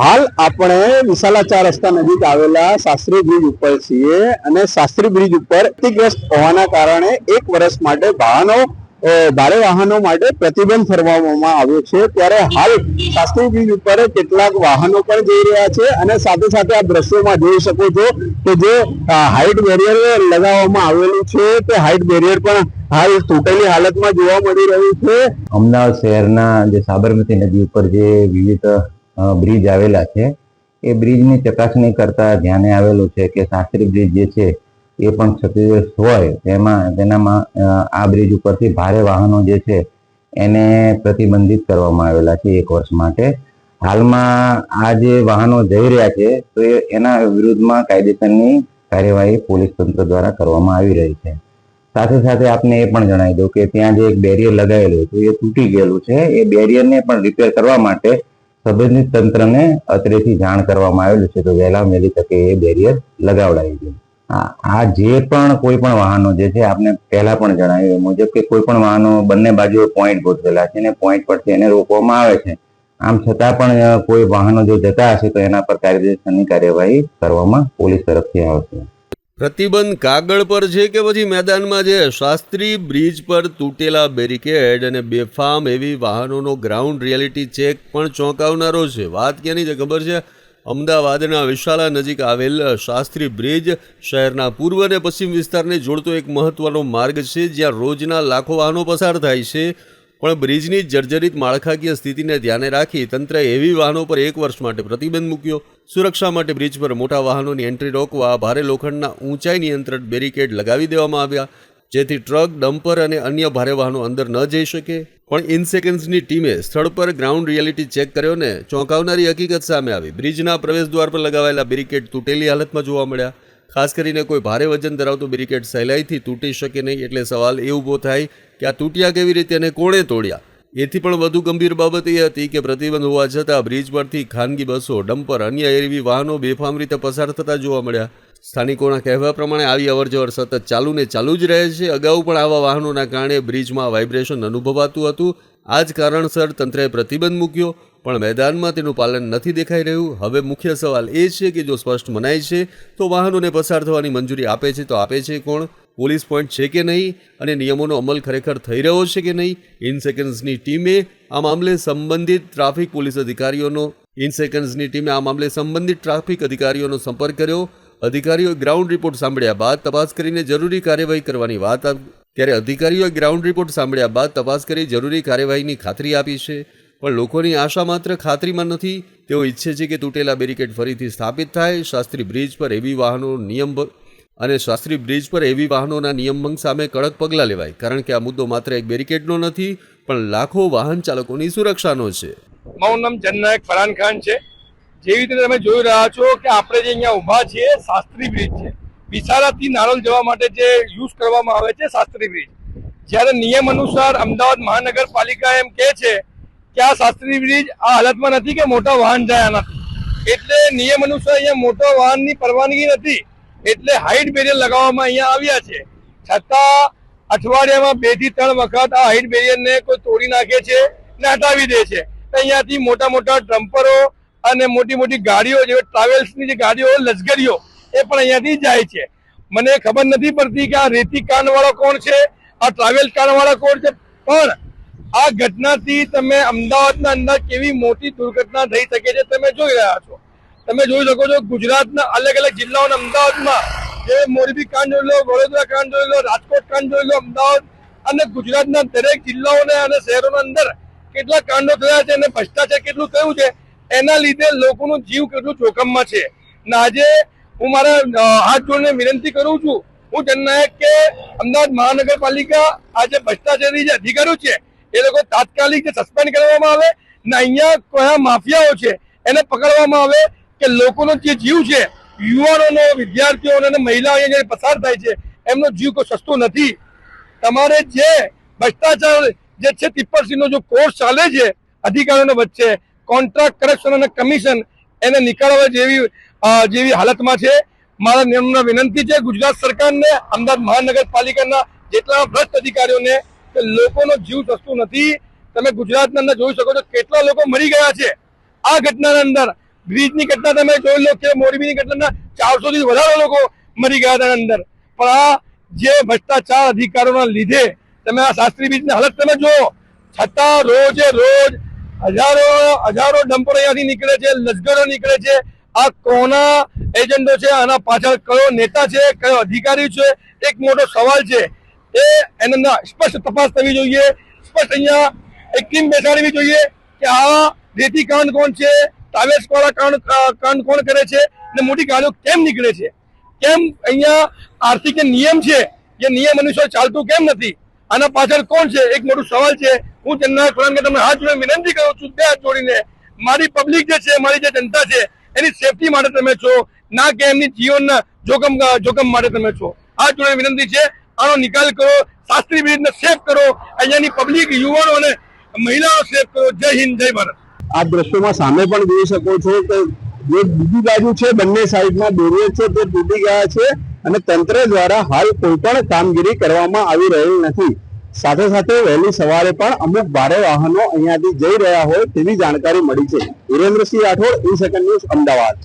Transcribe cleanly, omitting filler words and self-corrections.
હાલ આપણે વિશાલા 4 રસ્તા નજીક આવેલા શાસ્ત્રી બ્રિજ ઉપર છીએ અને શાસ્ત્રી બ્રિજ ઉપર ક્ષતિગ્રસ્ત હોવાના કારણે 1 વર્ષ માટે ભારે વાહનો માટે પ્રતિબંધ ફરમાવવામાં આવ્યો છે। ત્યારે હાલ શાસ્ત્રી બ્રિજ ઉપર કેટલાક વાહનો પણ જઈ રહ્યા છે અને સાથે સાથે આ દ્રશ્યોમાં જોઈ શકો છો કે જે હાઇટ બેરિયર લગાવવામાં આવેલું છે તે હાઇટ બેરિયર પણ હાલ તૂટેલી હાલતમાં જોવા મળી રહ્યું છે। અમદાવાદ શહેરના જે સાબરમતી નદી ઉપર જે વિવિધ બ્રિજ આવેલા છે એ બ્રિજની ચકાસણી કરતા ધ્યાને આવેલું છે કે શાસ્ત્રી બ્રિજ જે છે એ પણ ક્ષતિગ્રસ્ત હોય તેનામાં આ બ્રિજ ઉપરથી ભારે વાહનો જે છે એને પ્રતિબંધિત કરવામાં આવેલા છે 1 વર્ષ માટે। હાલમાં આ જે વાહનો જઈ રહ્યા છે તો એના વિરુદ્ધમાં કાયદેસરની કાર્યવાહી પોલીસ તંત્ર દ્વારા કરવામાં આવી રહી છે। સાથે સાથે આપને એ પણ જણાવી દઉં કે ત્યાં જે એક બેરિયર લગાવેલું હતું એ તૂટી ગયેલું છે। એ બેરિયરને પણ રિપેર કરવા માટે સંબંધિત તંત્રને અત્રેથી જાણ કરવામાં આવેલું છે તો વહેલા વહેલી તકે એ બેરિયર લગાવડાવી દે। આ જે પણ કોઈ પણ વાહનો જે છે આપને પહેલા પણ જણાવ્યું મુજબ કે કોઈ પણ વાહનો બંને બાજુ પોઈન્ટ ગોઠવેલા છે અને પોઈન્ટ પરથી એને રોકવામાં આવે છે। આમ છતાં પણ કોઈ વાહનો જો જતા હશે તો એના પર કાયદેસરની કાર્યવાહી કરવામાં પોલીસ તરફથી આવશે। પ્રતિબંધ કાગળ પર છે કે પછી મેદાનમાં છે? શાસ્ત્રી બ્રિજ પર તૂટેલા બેરિકેડ અને બેફામ એવી વાહનોનો ગ્રાઉન્ડ રિયાલિટી ચેક પણ ચોંકાવનારો છે। વાત ક્યાંની છે ખબર છે? અમદાવાદના વિશાલા નજીક આવેલ શાસ્ત્રી બ્રિજ શહેરના પૂર્વ અને પશ્ચિમ વિસ્તારને જોડતો એક મહત્વનો માર્ગ છે જ્યાં રોજના લાખો વાહનો પસાર થાય છે। પણ બ્રિજની જર્જરિત માળખાકીય સ્થિતિને ધ્યાને રાખી તંત્રએ એવી વાહનો પર 1 વર્ષ માટે પ્રતિબંધ મૂક્યો। સુરક્ષા માટે બ્રિજ પર મોટા વાહનોની એન્ટ્રી રોકવા ભારે લોખંડના ઊંચાઈ નિયંત્રણ બેરિકેડ લગાવી દેવામાં આવ્યા જેથી ટ્રક, ડમ્પર અને અન્ય ભારે વાહનો અંદર ન જઈ શકે। પણ ઇન સેકન્ડ્સની ટીમે સ્થળ પર ગ્રાઉન્ડ રિયાલિટી ચેક કર્યો ને ચોંકાવનારી હકીકત સામે આવી। બ્રિજના પ્રવેશદ્વાર પર લગાવેલા બેરિકેડ તૂટેલી હાલતમાં જોવા મળ્યા। ખાસ કરીને કોઈ ભારે વજન ધરાવતો બેરિકેડ સહેલાઈથી તૂટી શકે નહીં એટલે સવાલ એ ઊભો થાય કે આ તૂટ્યા કેવી રીતે અને કોણે તોડ્યા? એથી પણ વધુ ગંભીર બાબત એ હતી કે પ્રતિબંધ હોવા છતાં બ્રિજ પરથી ખાનગી બસો, ડમ્પર, અન્ય એવી વાહનો બેફામ રીતે પસાર થતા જોવા મળ્યા। સ્થાનિકોના કહેવા પ્રમાણે આવી અવરજવર સતત ચાલુ જ રહે છે। અગાઉ પણ આવા વાહનોના કારણે બ્રિજમાં વાઇબ્રેશન અનુભવાતું હતું। આ જ કારણસર તંત્રએ પ્રતિબંધ મૂક્યો પણ મેદાનમાં તેનું પાલન નથી દેખાઈ રહ્યું। હવે મુખ્ય સવાલ એ છે કે જો સ્પષ્ટ મનાય છે તો વાહનોને પસાર થવાની મંજૂરી આપે છે તો આપે છે કોણ? પોલીસ પોઈન્ટ છે કે નહીં? અને નિયમોનો અમલ ખરેખર થઈ રહ્યો છે કે નહીં? ઇન સેકન્ડ્સની ટીમે આ મામલે સંબંધિત ટ્રાફિક અધિકારીઓનો સંપર્ક કર્યો। અધિકારીઓએ ગ્રાઉન્ડ રિપોર્ટ સાંભળ્યા બાદ તપાસ કરીને જરૂરી કાર્યવાહી કાર્યવાહીની ખાતરી આપી છે। પણ લોકોની આશા માત્ર ખાતરીમાં નથી, તેઓ ઈચ્છે છે કે તૂટેલા બેરિકેડ ફરીથી સ્થાપિત થાય। શાસ્ત્રી બ્રિજ પર એવી વાહનોના નિયમભંગ સામે કડક પગલાં લેવાય કારણ કે આ મુદ્દો માત્ર એક બેરિકેડનો નથી પણ લાખો વાહન ચાલકોની સુરક્ષાનો છે। મારું નામ જનનાયક ફરહાન ખાન છે। જેવી રીતે તમે જોઈ રહ્યા છો કે આપણે જે અહીંયા ઊભા છીએ શાસ્ત્રી બ્રિજ છે। વિશાલાથી નારોલ જવા માટે જે યુઝ કરવામાં આવે છે શાસ્ત્રી બ્રિજ, જ્યારે નિયમ અનુસાર અમદાવાદ મહાનગરપાલિકા એમ કહે છે કે આ શાસ્ત્રી બ્રિજ આ હાલતમાં નથી કે મોટા વાહન જાય નથી, એટલે નિયમ અનુસાર અહીંયા મોટા વાહનની પરવાનગી નથી એટલે હાઇટ બેરિયર લગાવવામાં અહીંયા આવ્યા છે। છતાં અઠવાડિયામાં 2 થી 3 વખત આ હાઇટ બેરિયરને કોઈ તોડી નાખે છે ને હટાવી દે છે। અહીંયાથી મોટા ડમ્પરો અને મોટી ગાડીઓ જેવી ટ્રાવેલ્સની જે ગાડીઓ લશ્કરીઓ એ પણ અહીંયાથી જાય છે। મને ખબર નથી પડતી કે આ રેતી કાંડવાળો કોણ છે, આ ટ્રાવેલ કાંડવાળા કોણ છે, પણ આ ઘટનાથી તમે અમદાવાદના અંદર કેવી મોટી દુર્ઘટના થઈ શકે છે તમે જોઈ રહ્યા છો। તમે જોઈ શકો છો ગુજરાતના અલગ જિલ્લાઓના અમદાવાદમાં જે મોરબી કાંડ જોઈ લો, વડોદરા કાંડ જોઈ લો, રાજકોટ કાંડ જોઈ લો, અમદાવાદ અને ગુજરાતના દરેક જિલ્લાઓને અને શહેરોના અંદર કેટલા કાંડો થયા છે અને ભ્રષ્ટાચાર કેટલું થયું છે એના લીધે લોકોનું જીવ કેટલું જોખમમાં છે। અને આજે હું મારા હાથ જોડીને વિનંતી કરું છું, હું જનનાયક કે અમદાવાદ મહાનગરપાલિકા આજે ભ્રષ્ટાચારી જે અધિકારીઓ છે એ લોકો તાત્કાલિક સસ્પેન્ડ કરવામાં આવે ને અહીંયા કયા માફિયાઓ છે એને પકડવામાં આવે કે લોકોનો જે જીવ છે, યુવાનોનો, વિદ્યાર્થીઓનો અને મહિલાઓ અહીંયા પસાર થાય છે એમનો જીવ કોઈ સસ્તો નથી। તમારે જે ભ્રષ્ટાચાર જે છે ટિપ્પરસીનો જો કોર્સ ચાલે છે અધિકારીઓને વચ્ચે, કોન્ટ્રાક્ટ, કરપ્શન અને કમિશન એને નીકાળવા જેવી હાલતમાં છે। મારા નિયમના વિનંતી છે ગુજરાત સરકારને, અમદાવાદ મહાનગરપાલિકાના જેટલા ભ્રષ્ટ અધિકારીઓને કે લોકોનો જીવ સસ્તું નથી। તમે ગુજરાતના અંદર જોઈ શકો છો કેટલા લોકો મરી ગયા છે આ ઘટનાના અંદર। બ્રિજની ઘટના તમે જોઈ લો કે મોરબીની ઘટના 400 થી વધારે લોકો મરી ગયા હતા અંદર. પણ આ જે ભ્રષ્ટાચાર અધિકારોના લીધે તમે આ શાસ્ત્રી બ્રિજની હાલત તમે જુઓ, છતાં રોજે રોજ હજારો ડમ્પરો અહીંયાથી નીકળે છે, લશ્કરો નીકળે છે. આ કોના એજન્ડો છે? આના પાછળ કયો નેતા છે, કયો અધિકારી છે? એક મોટો સવાલ છે. એના સ્પષ્ટ તપાસ થવી જોઈએ. સ્પષ્ટ અહીંયા એક ટીમ બેસાડવી જોઈએ કે આ રેતી કાંડ કોણ છે, ટાવેસવાળા કાંડ કોણ કરે છે, અને મોટી ગાડીઓ કેમ નીકળે છે, કેમ અહીંયા આર્થિક નિયમ છે જે નિયમ અનુસાર ચાલતું કેમ નથી, આના પાછળ કોણ છે? એક મોટું સવાલ છે. હું જનનાયક ફળાંકે તમને હાથ જોડીને વિનંતી કરું છું, બે હાથ જોડીને, મારી પબ્લિક જે છે, મારી જે જનતા છે, એની સેફટી માટે તમે છો, ના કે એમની જીવનના જોખમ માટે તમે છો. હાથ જોડીને વિનંતી છે, આનો નિકાલ કરો, શાસ્ત્રી બ્રિજને સેફ કરો, અહીંયાની પબ્લિક, યુવાનો અને મહિલાઓ સેફ કરો. જય હિન્દ, જય ભારત. આ દ્રશ્યોમાં સામે પણ જોઈ શકો છો કે જે બીજી બાજુ છે, બંને સાઈડના બેરિયર છે તે તૂટી ગયા છે અને તંત્ર દ્વારા હાલ કોઈ પણ કામગીરી કરવામાં આવી રહેલ નથી. સાથે સાથે વહેલી સવારે પણ અમુક ભારે વાહનો અહીંયાથી જઈ રહ્યા હોય તેવી જાણકારી મળી છે. વિરેન્દ્રસિંહ રાઠોડ, ઈ સેકન્ડ ન્યૂઝ, અમદાવાદ.